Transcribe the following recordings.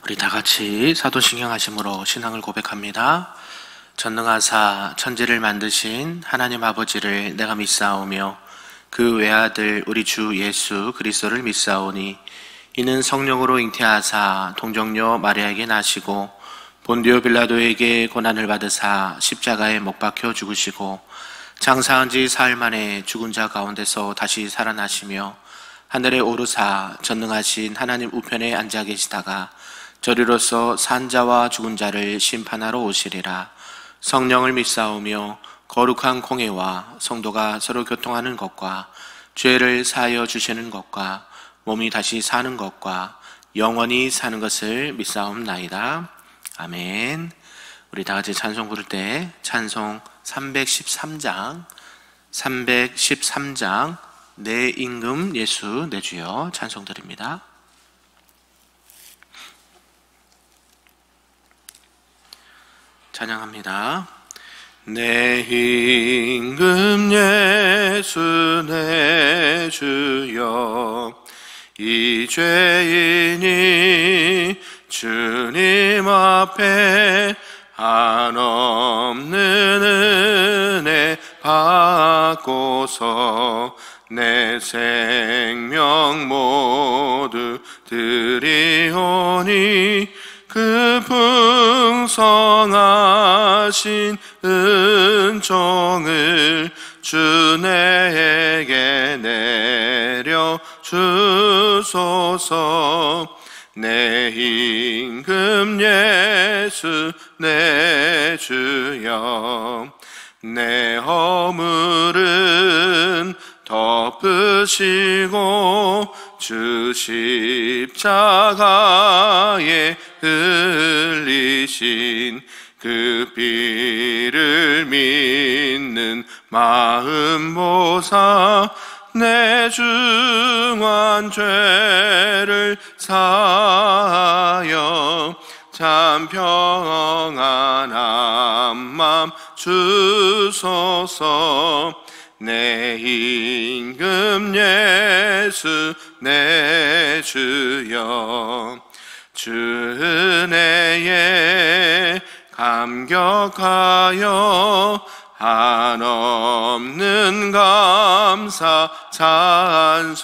우리 다 같이 사도신경 하심으로 신앙을 고백합니다. 전능하사 천지를 만드신 하나님 아버지를 내가 믿사오며 그 외아들 우리 주 예수 그리스도를 믿사오니 이는 성령으로 잉태하사 동정녀 마리아에게 나시고 본디오 빌라도에게 고난을 받으사 십자가에 못 박혀 죽으시고 장사한 지 사흘 만에 죽은 자 가운데서 다시 살아나시며 하늘에 오르사 전능하신 하나님 우편에 앉아 계시다가 저리로서 산 자와 죽은 자를 심판하러 오시리라. 성령을 믿사오며 거룩한 공회와 성도가 서로 교통하는 것과 죄를 사하여 주시는 것과 몸이 다시 사는 것과 영원히 사는 것을 믿사옵나이다. 아멘. 우리 다 같이 찬송 부를 때 찬송 313장 내 임금 예수 내 주여 찬송 드립니다. 찬양합니다. 내 임금 예수 내 주여 이 죄인이 주님 앞에 한없는 은혜 받고서 내 생명 모두 드리오니 그 풍성하신 은총을 주 내게 내려 주소서. 내 임금 예수 내 주여 내 허물은 덮으시고 주 십자가에 흘리신 그 피를 믿는 마음 보사 내 중한 죄를 사하여 참 평안한 맘 주소서. 내 임금 예수 내 주여 주 은혜에 감격하여 한없는 감사 찬송을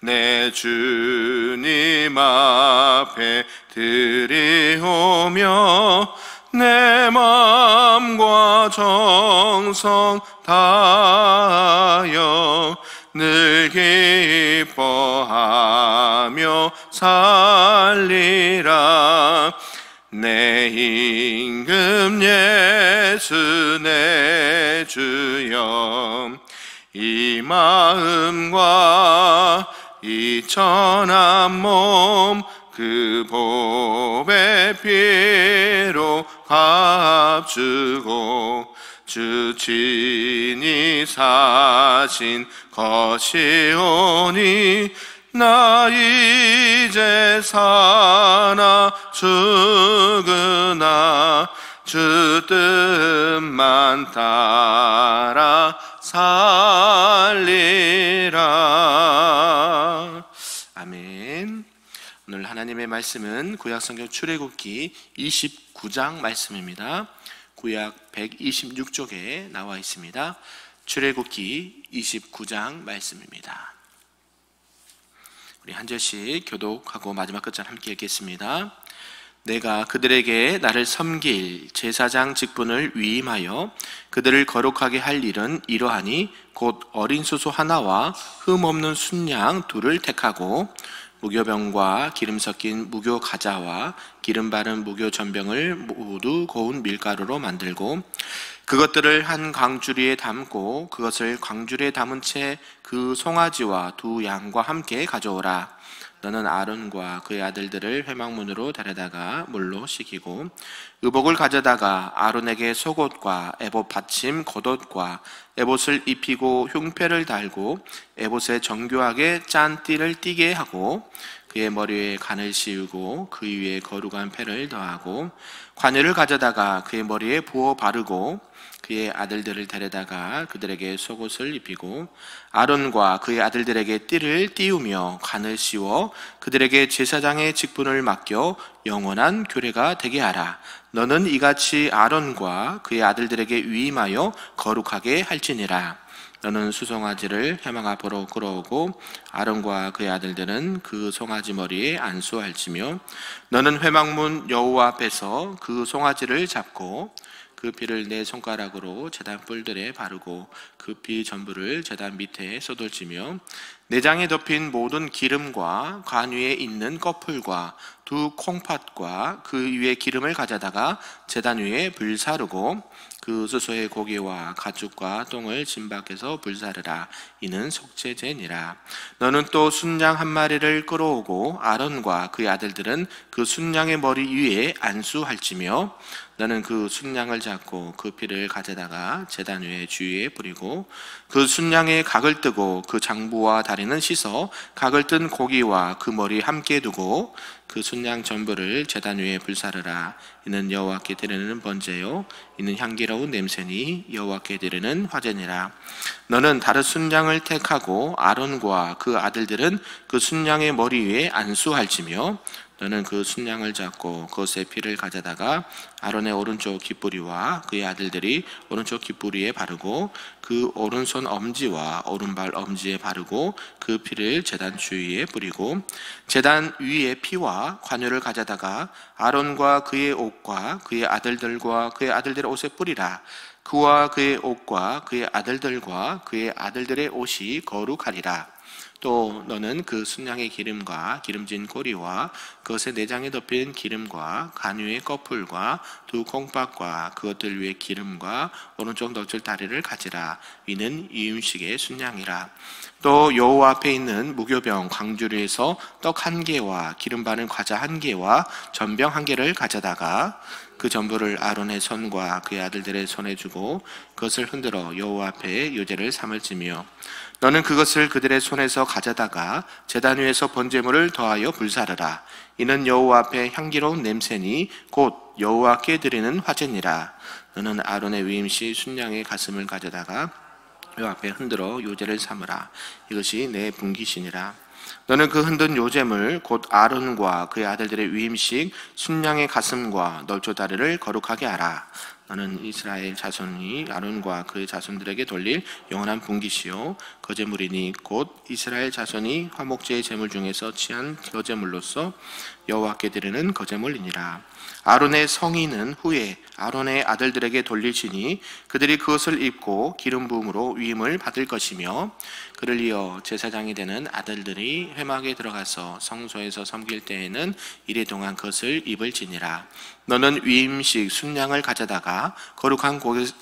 내 주님 앞에 드리오며 내 맘과 정성 다하여 늘 기뻐하며 살리라. 내 임금 예수 내 주여 이 마음과 이 천한 몸 그 보배 피로 값주고 주 친히 사신 것이오니 나 이제 사나 죽으나 주 뜻만 따라 살리라. 아멘. 오늘 하나님의 말씀은 구약성경 출애굽기 29장 말씀입니다. 구약 126쪽에 나와 있습니다. 출애굽기 29장 말씀입니다. 우리 한 절씩 교독하고 마지막 끝절 함께 읽겠습니다. 내가 그들에게 나를 섬길 제사장 직분을 위임하여 그들을 거룩하게 할 일은 이러하니 곧 어린 수소 하나와 흠 없는 순양 둘을 택하고 무교병과 기름 섞인 무교 가자와 기름 바른 무교 전병을 모두 고운 밀가루로 만들고 그것들을 한 광주리에 담고 그것을 광주리에 담은 채 그 송아지와 두 양과 함께 가져오라. 너는 아론과 그의 아들들을 회막문으로 데려다가 물로 씻기고 의복을 가져다가 아론에게 속옷과 에봇 받침 겉옷과 에봇을 입히고 흉패를 달고 에봇에 정교하게 짠 띠를 띠게 하고 그의 머리 위에 관을 씌우고 그 위에 거룩한 패를 더하고 관유를 가져다가 그의 머리에 부어 바르고 그의 아들들을 데려다가 그들에게 속옷을 입히고 아론과 그의 아들들에게 띠를 띄우며 관을 씌워 그들에게 제사장의 직분을 맡겨 영원한 규례가 되게 하라. 너는 이같이 아론과 그의 아들들에게 위임하여 거룩하게 할지니라. 너는 수송아지를 회막 앞으로 끌어오고 아론과 그의 아들들은 그 송아지 머리에 안수할지며 너는 회막문 여호와 앞에서 그 송아지를 잡고 그 피를 내 손가락으로 제단 뿔들에 바르고 그 피 전부를 제단 밑에 쏟을지며 내장에 덮인 모든 기름과 관 위에 있는 꺼풀과 두 콩팥과 그 위에 기름을 가져다가 제단 위에 불사르고 그 수소의 고기와 가축과 똥을 진 밖에서 불사르라. 이는 속죄제니라. 너는 또 순양 한 마리를 끌어오고 아론과 그의 아들들은 그 순양의 머리 위에 안수할지며 너는 그 순양을 잡고 그 피를 가져다가 제단 위에 주위에 뿌리고 그 순양의 각을 뜨고 그 장부와 다리는 씻어 각을 뜬 고기와 그 머리 함께 두고 그 순양 전부를 제단 위에 불사르라. 이는 여호와께 드리는 번제요 이는 향기로운 냄새니 여호와께 드리는 화제니라. 너는 다른 순양을 택하고 아론과 그 아들들은 그 순양의 머리 위에 안수할지며 너는 그 순양을 잡고 그것의 피를 가져다가 아론의 오른쪽 깃뿌리와 그의 아들들이 오른쪽 깃뿌리에 바르고 그 오른손 엄지와 오른발 엄지에 바르고 그 피를 제단 주위에 뿌리고 제단 위에 피와 관유를 가져다가 아론과 그의 옷과 그의 아들들과 그의 아들들의 옷에 뿌리라. 그와 그의 옷과 그의 아들들과 그의 아들들의 옷이 거룩하리라. 또 너는 그 순양의 기름과 기름진 꼬리와 그것의 내장에 덮인 기름과 간유의 꺼풀과 두 콩팥과 그것들 위에 기름과 오른쪽 넋줄 다리를 가지라. 이는 이 음식의 순양이라. 또 여호와 앞에 있는 무교병 광주리에서 떡 1개와 기름 바른 과자 1개와 전병 1개를 가져다가 그 전부를 아론의 손과 그의 아들들의 손에 주고 그것을 흔들어 여호와 앞에 요제를 삼을지며 너는 그것을 그들의 손에서 가져다가 제단 위에서 번제물을 더하여 불사르라. 이는 여호와 앞에 향기로운 냄새니 곧 여호와께 드리는 화제니라. 너는 아론의 위임시 순양의 가슴을 가져다가 요 앞에 흔들어 요제를 삼으라. 이것이 내 분깃이니라. 너는 그 흔든 요제물 곧 아론과 그의 아들들의 위임식 순양의 가슴과 널조다리를 거룩하게 하라. 너는 이스라엘 자손이 아론과 그의 자손들에게 돌릴 영원한 분깃이요 거제물이니 곧 이스라엘 자손이 화목제의 제물 중에서 취한 거제물로서 여호와께 드리는 거제물이니라. 아론의 성인은 후에 아론의 아들들에게 돌릴지니 그들이 그것을 입고 기름 부음으로 위임을 받을 것이며 그를 이어 제사장이 되는 아들들이 회막에 들어가서 성소에서 섬길 때에는 이래 동안 그것을 입을지니라. 너는 위임식 순양을 가져다가 거룩한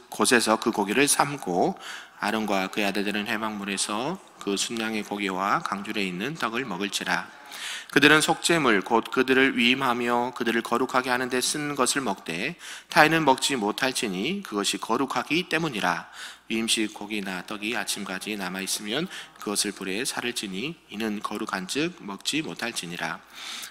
곳에서 그 고기를 삶고 아론과 그의 아들들은 회막문에서 그 순양의 고기와 강줄에 있는 떡을 먹을지라. 그들은 속죄물 곧 그들을 위임하며 그들을 거룩하게 하는 데 쓴 것을 먹되 타인은 먹지 못할지니 그것이 거룩하기 때문이라. 위임식 고기나 떡이 아침까지 남아있으면 그것을 불에 사를지니 이는 거룩한즉 먹지 못할지니라.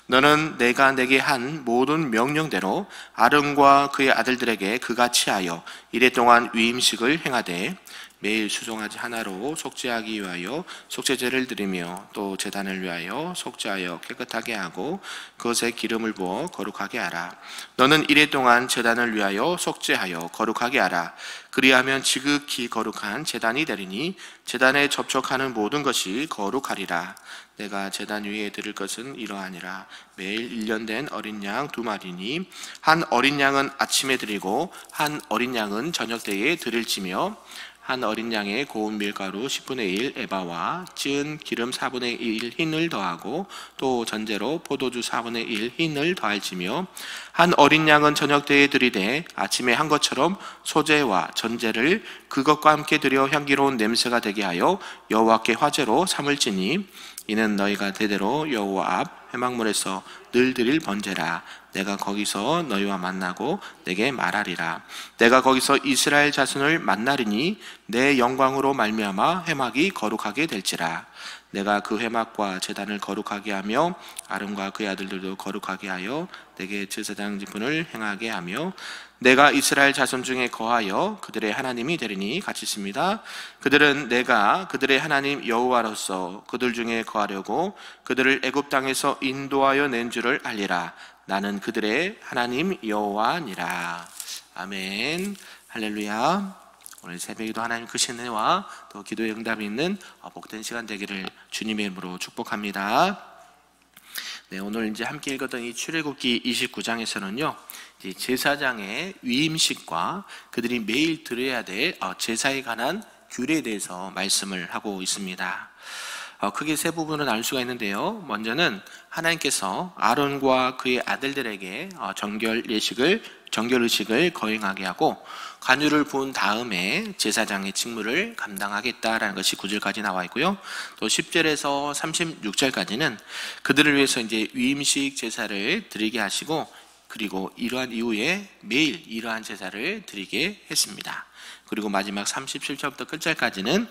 너는 내가 내게 한 모든 명령대로 아론과 그의 아들들에게 그같이 하여 이래 동안 위임식을 행하되 매일 수송아지 하나로 속죄하기 위하여 속죄제를 드리며 또 제단을 위하여 속죄하여 깨끗하게 하고 그것에 기름을 부어 거룩하게 하라. 너는 이래 동안 제단을 위하여 속죄하여 거룩하게 하라. 그리하면 지극히 거룩한 제단이 되리니 제단에 접촉하는 모든 것이 거룩하리라. 내가 제단 위에 드릴 것은 이러하니라. 매일 1년 된 어린 양 2마리니 한 어린 양은 아침에 드리고 한 어린 양은 저녁 때에 드릴지며 한 어린 양의 고운 밀가루 10분의 1 에바와 찌은 기름 4분의 1 흰을 더하고 또 전제로 포도주 4분의 1 흰을 더할지며 한 어린 양은 저녁 때에 드리되 아침에 한 것처럼 소제와 전제를 그것과 함께 드려 향기로운 냄새가 되게 하여 여호와께 화제로 삼을지니 이는 너희가 대대로 여호와 앞 회막문에서 늘 드릴 번제라. 내가 거기서 너희와 만나고 내게 말하리라. 내가 거기서 이스라엘 자손을 만나리니 내 영광으로 말미암아 회막이 거룩하게 될지라. 내가 그 회막과 제단을 거룩하게 하며 아론과 그의 아들들도 거룩하게 하여 내게 제사장 직분을 행하게 하며 내가 이스라엘 자손 중에 거하여 그들의 하나님이 되리니. 같이 있습니다. 그들은 내가 그들의 하나님 여호와로서 그들 중에 거하려고 그들을 애굽 땅에서 인도하여 낸 줄을 알리라. 나는 그들의 하나님 여호와니라. 아멘. 할렐루야. 오늘 새벽에도 하나님 크신 은혜와 또 기도의 응답이 있는 복된 시간 되기를 주님의 이름으로 축복합니다. 네, 오늘 이제 함께 읽었던 이 출애굽기 29장에서는요, 제사장의 위임식과 그들이 매일 드려야 될 제사에 관한 규례에 대해서 말씀을 하고 있습니다. 크게 세 부분을 나눌 수가 있는데요. 먼저는 하나님께서 아론과 그의 아들들에게 정결 의식을 거행하게 하고 관유를 부은 다음에 제사장의 직무를 감당하겠다라는 것이 9절까지 나와 있고요. 또 10절에서 36절까지는 그들을 위해서 이제 위임식 제사를 드리게 하시고, 그리고 이러한 이후에 매일 이러한 제사를 드리게 했습니다. 그리고 마지막 37절부터 끝절까지는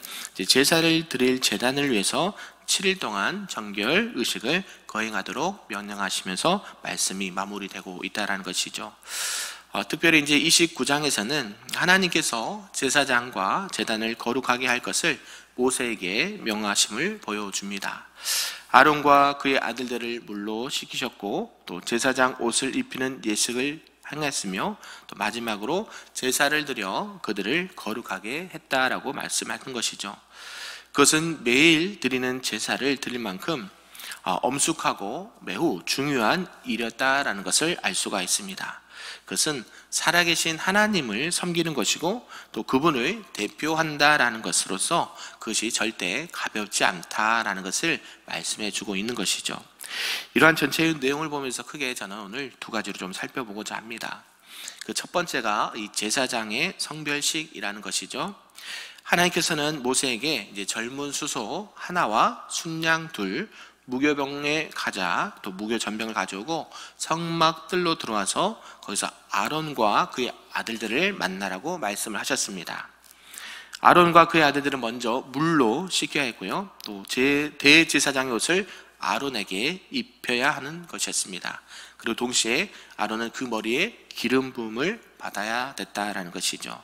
제사를 드릴 제단을 위해서 7일 동안 정결 의식을 거행하도록 명령하시면서 말씀이 마무리되고 있다는 것이죠. 특별히 이제 29장에서는 하나님께서 제사장과 제단을 거룩하게 할 것을 모세에게 명하심을 보여줍니다. 아론과 그의 아들들을 물로 씻기셨고, 또 제사장 옷을 입히는 예식을 행했으며, 또 마지막으로 제사를 드려 그들을 거룩하게 했다라고 말씀하는 것이죠. 그것은 매일 드리는 제사를 드릴 만큼 엄숙하고 매우 중요한 일이었다라는 것을 알 수가 있습니다. 그것은 살아계신 하나님을 섬기는 것이고, 또 그분을 대표한다라는 것으로서 그것이 절대 가볍지 않다라는 것을 말씀해 주고 있는 것이죠. 이러한 전체의 내용을 보면서 크게 저는 오늘 두 가지로 좀 살펴보고자 합니다. 그 첫 번째가 이 제사장의 성별식이라는 것이죠. 하나님께서는 모세에게 이제 젊은 수소 하나와 순양 둘, 무교병의 가자, 또 무교전병을 가져오고 성막들로 들어와서 거기서 아론과 그의 아들들을 만나라고 말씀을 하셨습니다. 아론과 그의 아들들은 먼저 물로 씻겨야 했고요, 또 대제사장의 옷을 아론에게 입혀야 하는 것이었습니다. 그리고 동시에 아론은 그 머리에 기름 부음을 받아야 됐다라는 것이죠.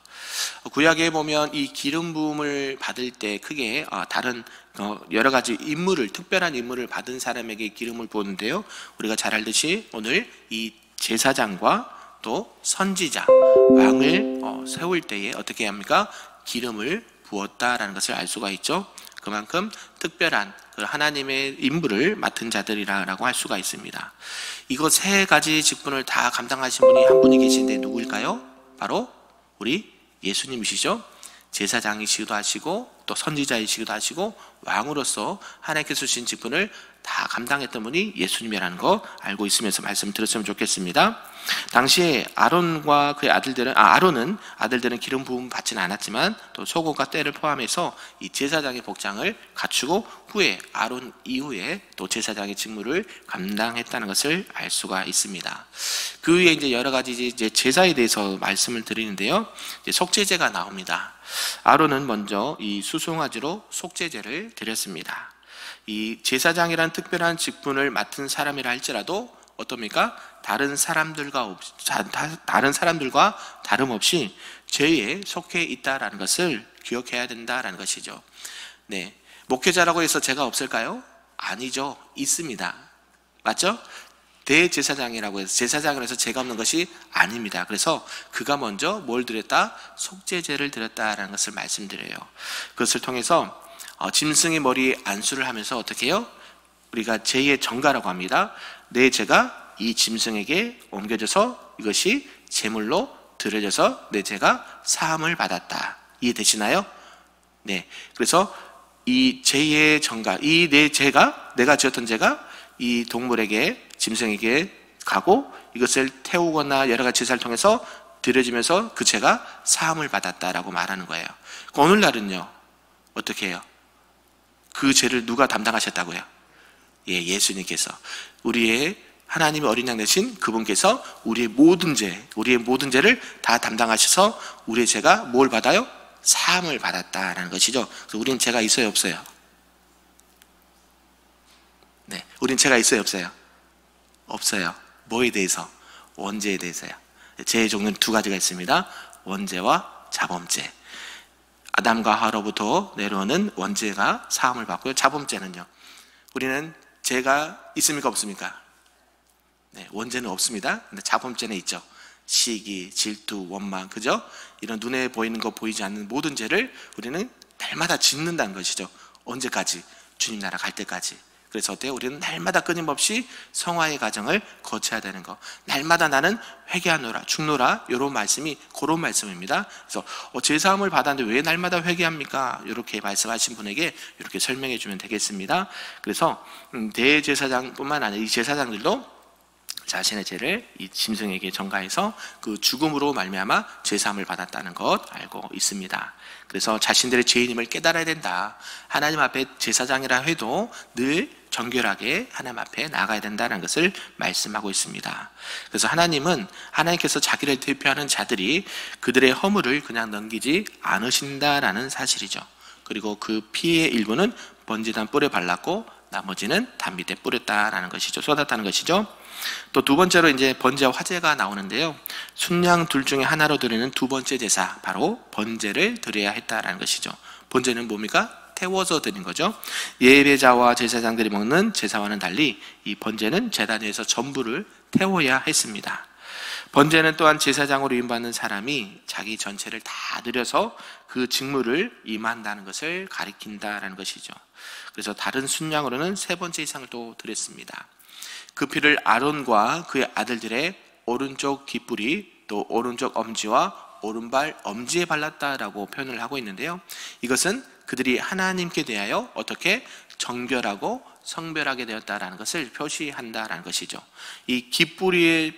구약에 보면 이 기름 부음을 받을 때 크게 다른 여러 가지 특별한 임무를 받은 사람에게 기름을 부었는데요, 우리가 잘 알듯이 오늘 이 제사장과 또 선지자, 왕을 세울 때에 어떻게 합니까? 기름을 부었다라는 것을 알 수가 있죠. 그만큼 특별한 하나님의 임무를 맡은 자들이라고 할 수가 있습니다. 이거 세 가지 직분을 다 감당하신 분이 한 분이 계신데 누구일까요? 바로 우리 예수님이시죠. 제사장이시기도 하시고 또 선지자이시기도 하시고 왕으로서 하나님께서 주신 직분을 다 감당했던 분이 예수님이라는 거 알고 있으면서 말씀 들었으면 좋겠습니다. 당시에 아론과 그의 아론은 아들들은 기름 부음 받지는 않았지만 또 속옷과 떼를 포함해서 이 제사장의 복장을 갖추고 후에 아론 이후에 또 제사장의 직무를 감당했다는 것을 알 수가 있습니다. 그 위에 이제 여러 가지 이제 제사에 대해서 말씀을 드리는데요, 이제 속죄제가 나옵니다. 아론은 먼저 이 수송아지로 속죄제를 드렸습니다. 이 제사장이란 특별한 직분을 맡은 사람이라 할지라도 어떻습니까? 다른 사람들과 다름없이 죄에 속해 있다라는 것을 기억해야 된다라는 것이죠. 네, 목회자라고 해서 죄가 없을까요? 아니죠. 있습니다. 맞죠? 대제사장이라고 해서 제사장을 해서 죄가 없는 것이 아닙니다. 그래서 그가 먼저 뭘 드렸다? 속죄제를 드렸다라는 것을 말씀드려요. 그것을 통해서 짐승의 머리에 안수를 하면서 어떻게 해요? 우리가 죄의 전가라고 합니다. 내 죄가 이 짐승에게 옮겨져서 이것이 제물로 드려져서 내 죄가 사함을 받았다. 이해되시나요? 네. 그래서 이 죄의 전가, 내가 지었던 죄가 이 동물에게, 짐승에게 가고 이것을 태우거나 여러 가지 제사를 통해서 드려지면서 그 죄가 사함을 받았다라고 말하는 거예요. 오늘날은요, 어떻게 해요? 그 죄를 누가 담당하셨다고요? 예수님께서, 우리의 하나님의 어린 양 되신 그분께서 우리의 모든 죄를 다 담당하셔서 우리의 죄가 뭘 받아요? 사함을 받았다라는 것이죠. 그래서 우리는 죄가 있어요, 없어요? 네, 우린 죄가 있어요, 없어요? 없어요. 뭐에 대해서? 원죄에 대해서요. 죄의 종류는 두 가지가 있습니다. 원죄와 자범죄. 아담과 하와로부터 내려오는 원죄가 사함을 받고요. 자범죄는요, 우리는 죄가 있습니까, 없습니까? 네, 원죄는 없습니다. 근데 자범죄는 있죠. 시기, 질투, 원망, 그죠? 이런 눈에 보이는 거 보이지 않는 모든 죄를 우리는 날마다 짓는다는 것이죠. 언제까지? 주님 나라 갈 때까지. 그래서 어때요? 우리는 날마다 끊임없이 성화의 과정을 거쳐야 되는 거. 날마다 나는 회개하노라, 죽노라, 이런 말씀이 그런 말씀입니다. 그래서 제사함을 받았는데 왜 날마다 회개합니까? 이렇게 말씀하신 분에게 이렇게 설명해 주면 되겠습니다. 그래서 대제사장뿐만 아니라 이 제사장들도 자신의 죄를 이 짐승에게 전가해서 그 죽음으로 말미암아 죄사함을 받았다는 것 알고 있습니다. 그래서 자신들의 죄인임을 깨달아야 된다. 하나님 앞에 제사장이라 해도 늘 정결하게 하나님 앞에 나가야 된다는 것을 말씀하고 있습니다. 그래서 하나님께서 자기를 대표하는 자들이 그들의 허물을 그냥 넘기지 않으신다라는 사실이죠. 그리고 그 피의 일부는 번제단 뿔에 발랐고 나머지는 담 밑에 뿌렸다라는 것이죠. 쏟았다는 것이죠. 또 두 번째로 이제 번제와 화제가 나오는데요. 순양 둘 중에 하나로 드리는 두 번째 제사, 바로 번제를 드려야 했다라는 것이죠. 번제는 뭡니까? 태워서 드린 거죠. 예배자와 제사장들이 먹는 제사와는 달리 이 번제는 제단 위에서 전부를 태워야 했습니다. 번제는 또한 제사장으로 임받는 사람이 자기 전체를 다 드려서 그 직무를 임한다는 것을 가리킨다라는 것이죠. 그래서 다른 순양으로는 세 번째 이상을 또 드렸습니다. 그 피를 아론과 그의 아들들의 오른쪽 깃뿌리, 또 오른쪽 엄지와 오른발 엄지에 발랐다라고 표현을 하고 있는데요. 이것은 그들이 하나님께 대하여 어떻게 정결하고 성별하게 되었다라는 것을 표시한다라는 것이죠. 이 깃뿌리에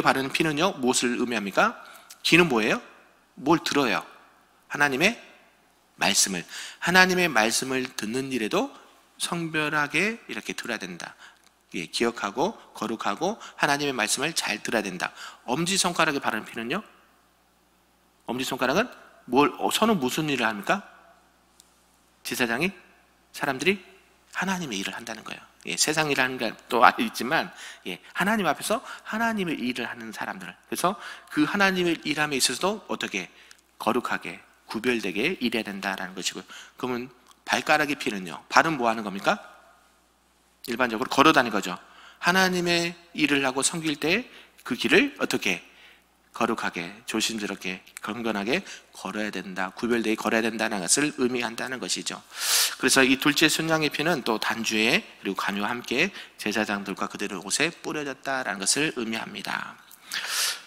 바르는 피는요, 무엇을 의미합니까? 귀는 뭐예요? 뭘 들어요? 하나님의 말씀을 듣는 일에도 성별하게 이렇게 들어야 된다. 예, 기억하고 거룩하고 하나님의 말씀을 잘 들어야 된다. 엄지손가락에 바르는 피는요? 엄지손가락은 손은 무슨 일을 합니까? 제사장이 사람들이 하나님의 일을 한다는 거예요. 예, 세상 일을 하는 것도 있지만 하나님 앞에서 하나님의 일을 하는 사람들. 그래서 그 하나님의 일함에 있어서도 어떻게 거룩하게 구별되게 일해야 된다라는 것이고요. 그러면 발가락의 피는요? 발은 뭐 하는 겁니까? 일반적으로 걸어다니는 거죠. 하나님의 일을 하고 섬길 때 그 길을 어떻게 거룩하게 조심스럽게 경건하게 걸어야 된다, 구별되게 걸어야 된다는 것을 의미한다는 것이죠. 그래서 이 둘째 순양의 피는 또 단주에 그리고 관유와 함께 제사장들과 그들의 옷에 뿌려졌다라는 것을 의미합니다.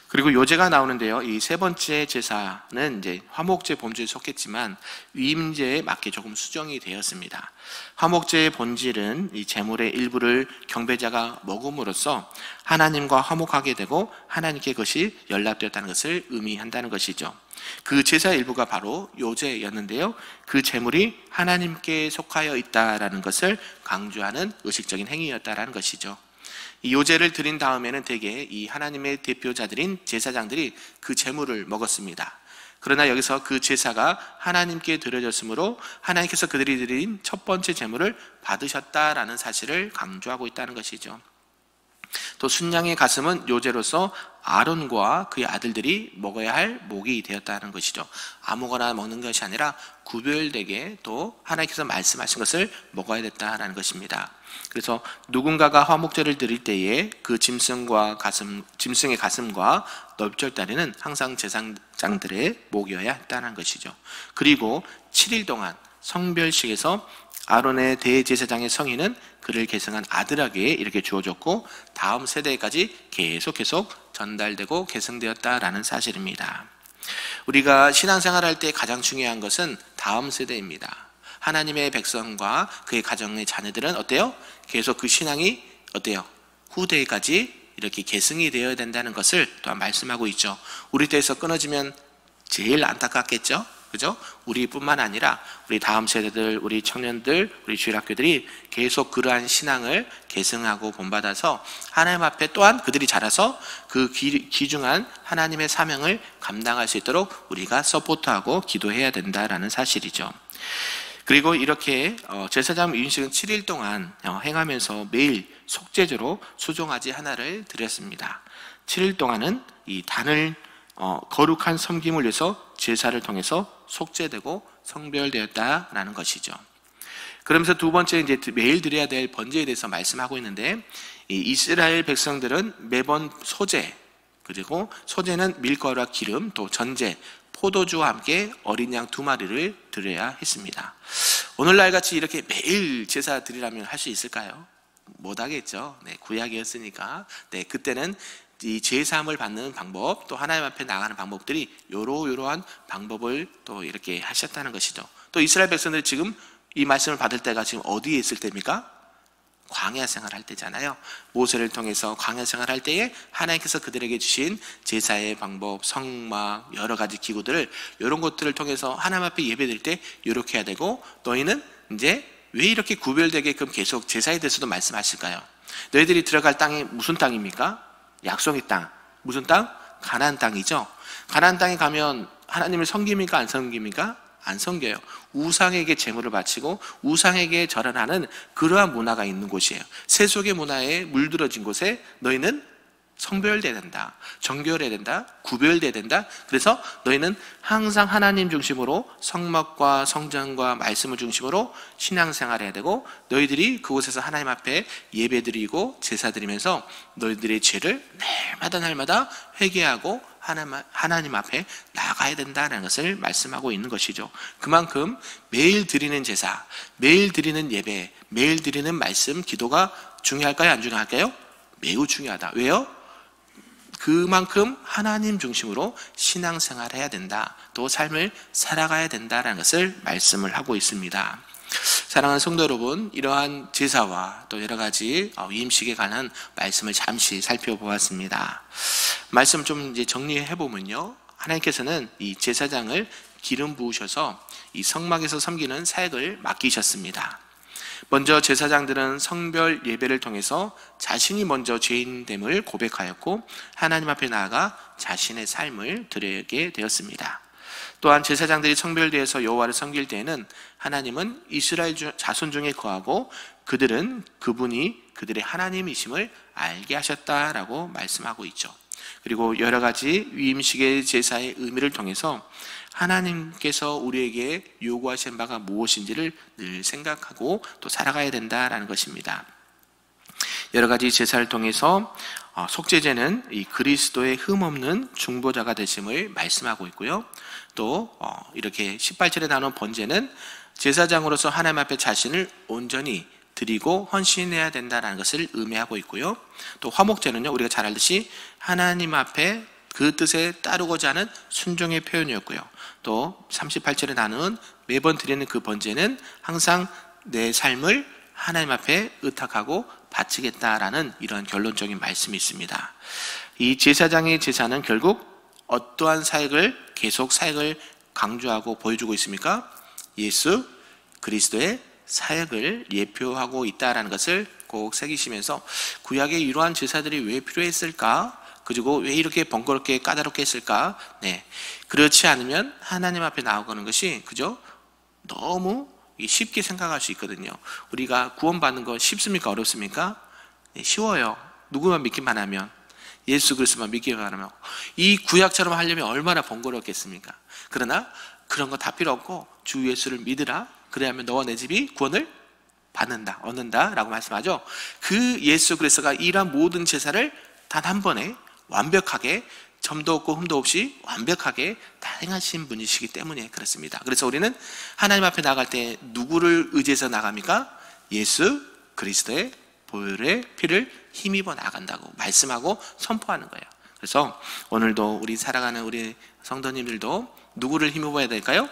그리고 요제가 나오는데요. 이 세 번째 제사는 이제 화목제 본질에 속했지만 위임제에 맞게 조금 수정이 되었습니다. 화목제의 본질은 이 제물의 일부를 경배자가 먹음으로써 하나님과 화목하게 되고 하나님께 그것이 연락되었다는 것을 의미한다는 것이죠. 그 제사의 일부가 바로 요제였는데요. 그 제물이 하나님께 속하여 있다라는 것을 강조하는 의식적인 행위였다라는 것이죠. 이 요제를 드린 다음에는 대개 이 하나님의 대표자들인 제사장들이 그 제물을 먹었습니다. 그러나 여기서 그 제사가 하나님께 드려졌으므로 하나님께서 그들이 드린 첫 번째 제물을 받으셨다라는 사실을 강조하고 있다는 것이죠. 또 순양의 가슴은 요제로서 아론과 그의 아들들이 먹어야 할 목이 되었다는 것이죠. 아무거나 먹는 것이 아니라 구별되게 또 하나님께서 말씀하신 것을 먹어야 됐다는 것입니다. 그래서 누군가가 화목제를 드릴 때에 그 짐승의 가슴과 넓적다리는 항상 제사장들의 목이어야 했다는 것이죠. 그리고 7일 동안 성별식에서 아론의 대제사장의 성인은 그를 계승한 아들에게 이렇게 주어졌고 다음 세대까지 계속 전달되고 계승되었다라는 사실입니다. 우리가 신앙생활할 때 가장 중요한 것은 다음 세대입니다. 하나님의 백성과 그의 가정의 자녀들은 어때요? 계속 그 신앙이 어때요? 후대까지 이렇게 계승이 되어야 된다는 것을 또한 말씀하고 있죠. 우리 때에서 끊어지면 제일 안타깝겠죠? 그죠? 우리뿐만 아니라 우리 다음 세대들, 우리 청년들, 우리 주일학교들이 계속 그러한 신앙을 계승하고 본받아서 하나님 앞에 또한 그들이 자라서 그 귀중한 하나님의 사명을 감당할 수 있도록 우리가 서포트하고 기도해야 된다라는 사실이죠. 그리고 이렇게 제사장 음식은 7일 동안 행하면서 매일 속죄제로 수송아지 하나를 드렸습니다. 7일 동안은 이 단을 거룩한 섬김을 위해서 제사를 통해서 속죄되고 성별되었다라는 것이죠. 그러면서 두 번째 이제 매일 드려야 될 번제에 대해서 말씀하고 있는데, 이 이스라엘 백성들은 매번 소제, 그리고 소제는 밀가루와 기름, 또 전제, 포도주와 함께 어린 양 2마리를 드려야 했습니다. 오늘날 같이 이렇게 매일 제사 드리라면 할 수 있을까요? 못하겠죠. 네, 구약이었으니까. 네, 그때는 이 제사함을 받는 방법, 또 하나님 앞에 나가는 방법들이 요러한 방법을 또 이렇게 하셨다는 것이죠. 또 이스라엘 백성들이 지금 이 말씀을 받을 때가 지금 어디에 있을 때입니까? 광야 생활할 때잖아요. 모세를 통해서 광야 생활할 때에 하나님께서 그들에게 주신 제사의 방법, 성막, 여러 가지 기구들을, 이런 것들을 통해서 하나님 앞에 예배드릴 때 이렇게 해야 되고, 너희는 이제 왜 이렇게 구별되게끔 계속 제사에 대해서도 말씀하실까요? 너희들이 들어갈 땅이 무슨 땅입니까? 약속의 땅. 무슨 땅? 가나안 땅이죠. 가나안 땅에 가면 하나님을 섬깁니까? 안 섬깁니까? 안 섬겨요. 우상에게 제물을 바치고 우상에게 절하는 그러한 문화가 있는 곳이에요. 세속의 문화에 물들어진 곳에 너희는 성별돼야 된다, 정결해야 된다, 구별돼야 된다. 그래서 너희는 항상 하나님 중심으로 성막과 성전과 말씀을 중심으로 신앙생활해야 되고, 너희들이 그곳에서 하나님 앞에 예배드리고 제사드리면서 너희들의 죄를 날마다 회개하고 하나님 앞에 나가야 된다는 것을 말씀하고 있는 것이죠. 그만큼 매일 드리는 제사, 매일 드리는 예배, 매일 드리는 말씀, 기도가 중요할까요? 안 중요할까요? 매우 중요하다. 왜요? 그만큼 하나님 중심으로 신앙생활을 해야 된다, 또 삶을 살아가야 된다는 것을 말씀을 하고 있습니다. 사랑하는 성도 여러분, 이러한 제사와 또 여러 가지 위임식에 관한 말씀을 잠시 살펴보았습니다. 말씀 좀 이제 정리해 보면요, 하나님께서는 이 제사장을 기름 부으셔서 이 성막에서 섬기는 사역을 맡기셨습니다. 먼저 제사장들은 성별 예배를 통해서 자신이 먼저 죄인됨을 고백하였고, 하나님 앞에 나아가 자신의 삶을 드리게 되었습니다. 또한 제사장들이 성별되어서 여호와를 섬길 때에는 하나님은 이스라엘 자손 중에 거하고 그분이 그들의 하나님이심을 알게 하셨다라고 말씀하고 있죠. 그리고 여러 가지 위임식의 제사의 의미를 통해서 하나님께서 우리에게 요구하신 바가 무엇인지를 늘 생각하고 또 살아가야 된다라는 것입니다. 여러 가지 제사를 통해서 속죄제는 이 그리스도의 흠없는 중보자가 되심을 말씀하고 있고요. 또 이렇게 18절에 나오는 번제는 제사장으로서 하나님 앞에 자신을 온전히 드리고 헌신해야 된다는 것을 의미하고 있고요. 또 화목제는요, 우리가 잘 알듯이 하나님 앞에 그 뜻에 따르고자 하는 순종의 표현이었고요. 또 38절에 나눈 매번 드리는 그 번제는 항상 내 삶을 하나님 앞에 의탁하고 바치겠다라는 이런 결론적인 말씀이 있습니다. 이 제사장의 제사는 결국 어떠한 계속 사역을 강조하고 보여주고 있습니까? 예수 그리스도의 사역을 예표하고 있다는 것을 꼭 새기시면서, 구약에 이러한 제사들이 왜 필요했을까? 그리고 왜 이렇게 번거롭게 까다롭게 했을까? 네, 그렇지 않으면 하나님 앞에 나오는 것이 그죠? 너무 쉽게 생각할 수 있거든요. 우리가 구원받는 거 쉽습니까? 어렵습니까? 네, 쉬워요. 누구만 믿기만 하면, 예수 그리스도만 믿기만 하면. 이 구약처럼 하려면 얼마나 번거롭겠습니까? 그러나 그런 거 다 필요 없고 주 예수를 믿으라, 그래야면 너와 내 집이 구원을 받는다, 얻는다 라고 말씀하죠. 그 예수 그리스도가 이러한 모든 제사를 단 한 번에 완벽하게, 점도 없고 흠도 없이 완벽하게 다 행하신 분이시기 때문에 그렇습니다. 그래서 우리는 하나님 앞에 나갈 때 누구를 의지해서 나갑니까? 예수 그리스도의 보혈의 피를 힘입어 나간다고 말씀하고 선포하는 거예요. 그래서 오늘도 우리 살아가는 우리 성도님들도 누구를 힘입어야 될까요?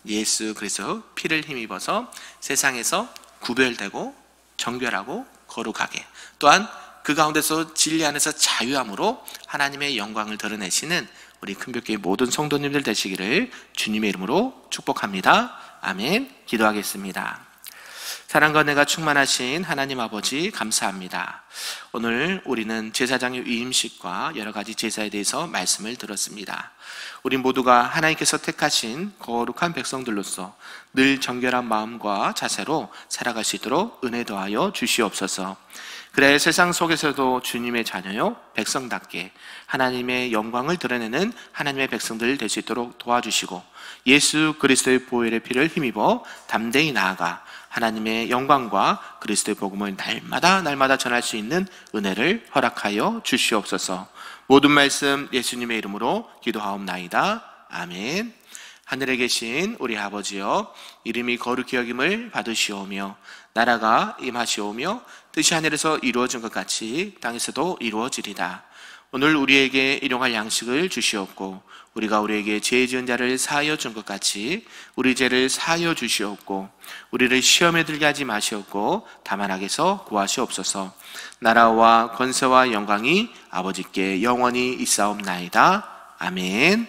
예수 그리스도 피를 힘입어서 세상에서 구별되고 정결하고 거룩하게, 또한 그 가운데서 진리 안에서 자유함으로 하나님의 영광을 드러내시는 우리 큰별교회 모든 성도님들 되시기를 주님의 이름으로 축복합니다. 아멘. 기도하겠습니다. 사랑과 은혜가 충만하신 하나님 아버지 감사합니다. 오늘 우리는 제사장의 위임식과 여러 가지 제사에 대해서 말씀을 들었습니다. 우리 모두가 하나님께서 택하신 거룩한 백성들로서 늘 정결한 마음과 자세로 살아갈 수 있도록 은혜 더하여 주시옵소서. 그래 세상 속에서도 주님의 자녀요 백성답게 하나님의 영광을 드러내는 하나님의 백성들 될 수 있도록 도와주시고, 예수 그리스도의 보혈의 피를 힘입어 담대히 나아가 하나님의 영광과 그리스도의 복음을 날마다 전할 수 있는 은혜를 허락하여 주시옵소서. 모든 말씀 예수님의 이름으로 기도하옵나이다. 아멘. 하늘에 계신 우리 아버지여, 이름이 거룩히 여김을 받으시오며 나라가 임하시오며 뜻이 하늘에서 이루어진 것 같이 땅에서도 이루어지리다. 오늘 우리에게 일용할 양식을 주시옵고, 우리가 우리에게 죄 지은 자를 사하여 준 것 같이 우리 죄를 사하여 주시옵고, 우리를 시험에 들게 하지 마시옵고 다만 악에서 구하시옵소서. 나라와 권세와 영광이 아버지께 영원히 있사옵나이다. 아멘.